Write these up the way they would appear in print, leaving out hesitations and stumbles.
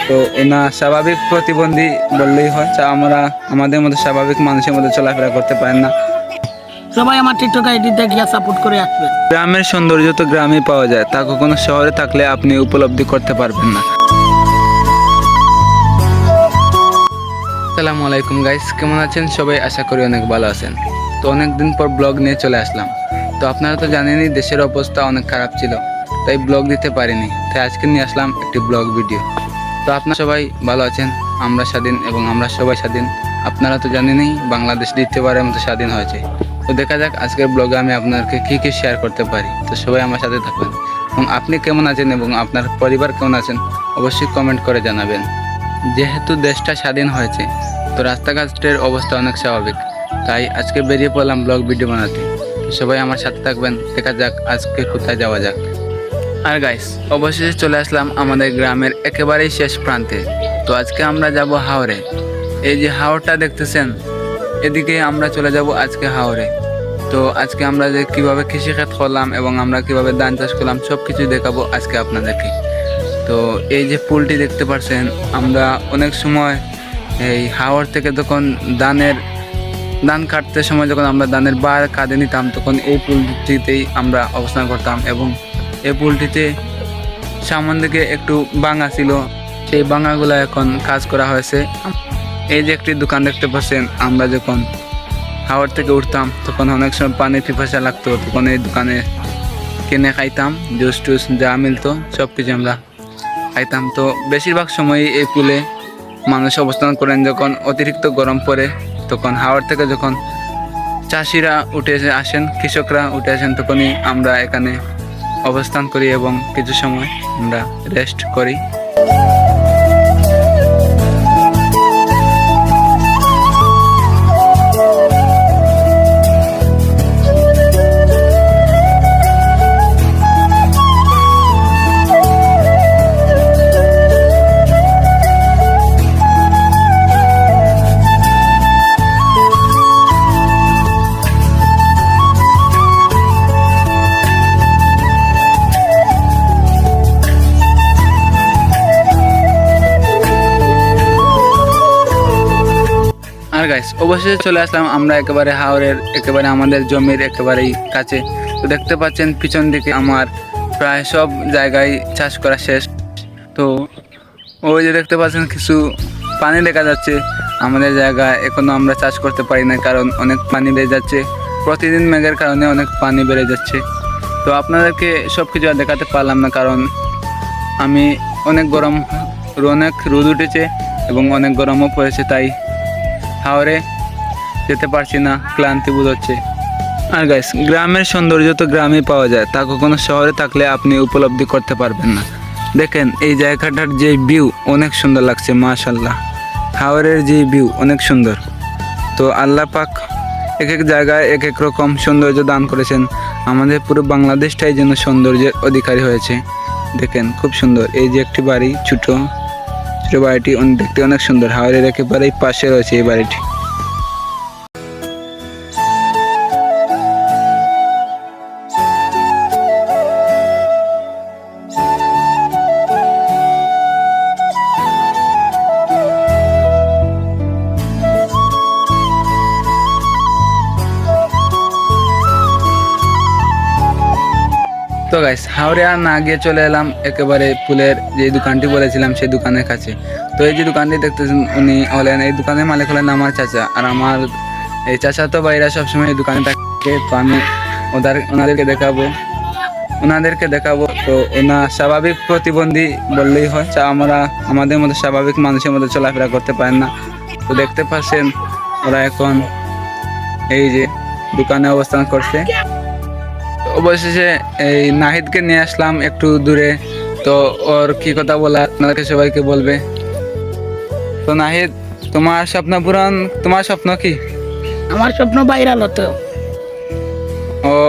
তো ওনা স্বাভাবিক প্রতিবন্ধী বললেই হয়, আমরা আমাদের মতো স্বাভাবিক মানুষের মধ্যে চলাফেরা করতে পারেন না। সবাই আমার টিকটক আইডি দেখিয়া সাপোর্ট করে আসবেন। গ্রামের সৌন্দর্য তো গ্রামেই পাওয়া যায়, তা কখনো শহরে থাকলে আপনি উপলব্ধি করতে পারবেন না। আসসালামু আলাইকুম গাইস, কেমন আছেন সবাই? আশা করি অনেক ভালো আছেন। তো অনেক দিন পর ব্লগ নিয়ে চলে আসলাম। তো আপনারা তো জানেনই দেশের অবস্থা অনেক খারাপ ছিল, তাই ব্লগ দিতে পারিনি, তাই আজকে নিয়ে আসলাম একটি ব্লগ ভিডিও। তো আপনারা সবাই ভালো আছেন, আমরা স্বাধীন এবং আমরা সবাই স্বাধীন। আপনারা তো জানেনই বাংলাদেশ দ্বিতীয়বারের মতো স্বাধীন হয়েছে। তো দেখা যাক আজকের ব্লগে আমি আপনাদেরকে কী কী শেয়ার করতে পারি। তো সবাই আমার সাথে থাকবেন এবং আপনি কেমন আছেন এবং আপনার পরিবার কেমন আছেন অবশ্যই কমেন্ট করে জানাবেন। যেহেতু দেশটা স্বাধীন হয়েছে, তো রাস্তাঘাটের অবস্থা অনেক স্বাভাবিক, তাই আজকে বেরিয়ে পড়লাম ব্লগ ভিডিও বানাতে। তো সবাই আমার সাথে থাকবেন, দেখা যাক আজকে কোথায় যাওয়া যাক। আর গাইস, অবশেষে চলে আসলাম আমাদের গ্রামের একেবারেই শেষ প্রান্তে। তো আজকে আমরা যাব হাওরে। এই যে হাওরটা দেখতেছেন, এদিকে আমরা চলে যাব আজকে হাওরে। তো আজকে আমরা যে কীভাবে কৃষিখাত করলাম এবং আমরা কিভাবে ধান চাষ করলাম সব কিছু দেখাবো আজকে আপনাদেরকে। তো এই যে পুলটি দেখতে পাচ্ছেন, আমরা অনেক সময় এই হাওর থেকে যখন ধান কাটতে সময় যখন আমরা ধানের বার কাঁধে নিতাম, তখন এই পুলটিতেই আমরা অবস্থান করতাম এবং এই পুলটিতে সামন দিকে একটু ভাঙা ছিল, সেই ভাঙাগুলো এখন কাজ করা হয়েছে। এই যে একটি দোকান দেখতে পাচ্ছেন, আমরা যখন হাওর থেকে উঠতাম তখন অনেক সময় পানি পিপাসা লাগতো, তখন এই দোকানে কিনে খাইতাম, জুস টুস যা মিলতো সব কিছু আমরা খাইতাম। তো বেশিরভাগ সময়ই এই পুলে মানুষ অবস্থান করেন যখন অতিরিক্ত গরম পড়ে, তখন হাওর থেকে যখন চাষিরা উঠে আসেন, কৃষকরা উঠে আসেন, তখনই আমরা এখানে অবস্থান করি এবং কিছু সময় আমরা রেস্ট করি। আর গাইস, অবশেষে চলে আসলাম আমরা একেবারে হাওরের একেবারে আমাদের জমির একেবারেই কাছে। তো দেখতে পাচ্ছেন পিছন দিকে আমার প্রায় সব জায়গায় চাষ করা শেষ। তো ওই যে দেখতে পাচ্ছেন কিছু পানি দেখা যাচ্ছে, আমাদের জায়গায় এখনো আমরা চাষ করতে পারি না, কারণ অনেক পানি বেড়ে যাচ্ছে, প্রতিদিন মেঘের কারণে অনেক পানি বেড়ে যাচ্ছে। তো আপনাদেরকে সব কিছু আর দেখাতে পারলাম না, কারণ আমি অনেক রোদ উঠেছে এবং অনেক গরমও পড়েছে, তাই হাওরে যেতে পারছি না, ক্লান্তি বোধ হচ্ছে। আর গাইস, গ্রামের সৌন্দর্য তো গ্রামেই পাওয়া যায়, তা কখনো শহরে থাকলে আপনি উপলব্ধি করতে পারবেন না। দেখেন এই জায়গাটার যে ভিউ অনেক সুন্দর লাগছে, মাশাআল্লাহ। হাওরের যে ভিউ অনেক সুন্দর। তো আল্লাহ পাক এক এক জায়গায় এক এক রকম সৌন্দর্য দান করেছেন, আমাদের পুরো বাংলাদেশটাই যেন সৌন্দর্যের অধিকারী হয়েছে। দেখেন খুব সুন্দর, এই যে একটি বাড়ি, ছোট বাড়িটি দেখতে অনেক সুন্দর, হাওরের একেবারেই পাশে রয়েছে এই বাড়িটি। তো গাইস, হাওড়ে আর না গিয়ে চলে এলাম একেবারে ফুলের যে দোকানটি বলেছিলাম সেই দোকানের কাছে। তো এই যে দোকানটি দেখতেছেন, উনি হলেন, এই দোকানের মালিক হলেন আমার চাচা। আর আমার এই চাচা তো ভাইরা সবসময় এই দোকানে থাকে, তো আমি ওনাদেরকে দেখাবো। তো ওনা স্বাভাবিক প্রতিবন্ধী বললেই হয়, আমরা আমাদের মতো স্বাভাবিক মানুষের মধ্যে চলাফেরা করতে পারেন না। তো দেখতে পাচ্ছেন ওরা এখন এই যে দোকানে অবস্থান করছে। অবশেষে এই নাহিদকে নিয়ে আসলাম একটু দূরে, তো ওর কি কথা বলা আপনাদেরকে সবাইকে বলবে। তো নাহিদ, তোমার স্বপ্ন কি? আমার স্বপ্ন ভাইরাল হতো।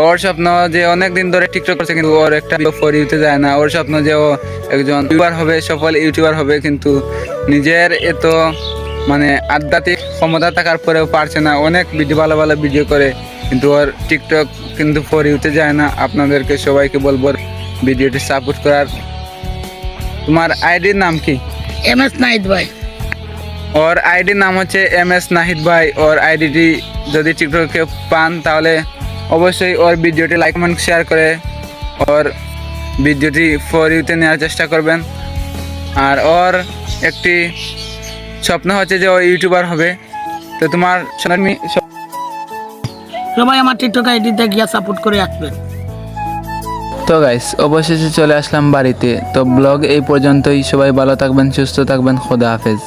ওর স্বপ্ন যে অনেক দিন ধরে টিকটক করছে, কিন্তু ওর একটা ফর ইউতে যায় না। ওর স্বপ্ন যে ও একজন ইউটিউবার হবে, সফল ইউটিউবার হবে, কিন্তু নিজের এত মানে আধ্যাত্মিক ক্ষমতা থাকার পরেও পারছে না। অনেক ভালো ভালো ভিডিও করে, কিন্তু ওর টিকটক কিন্তু ফর ইউতে যায় না। আপনাদেরকে সবাইকে বলবো ভিডিওটি সাপোর্ট করার। তোমার আইডির নাম কি? MS নাইট ভাই। ওর আইডির নাম হচ্ছে MS নাহিদ ভাই। ওর আইডিটি যদি টিকটকে কেউ পান তাহলে অবশ্যই ওর ভিডিওটি লাইক কমেন্ট শেয়ার করে ওর ভিডিওটি ফর ইউতে নেওয়ার চেষ্টা করবেন। আর ওর একটি স্বপ্ন হচ্ছে যে ও ইউটিউবার হবে। তো তোমার সবাই আমার টিকটক আইডিতে গিয়ে সাপোর্ট করে আসবেন। তো গাইস অবশেষে চলে আসলাম বাড়িতে। তো ব্লগ এই পর্যন্তই। সবাই ভালো থাকবেন, সুস্থ থাকবেন। খোদা হাফেজ।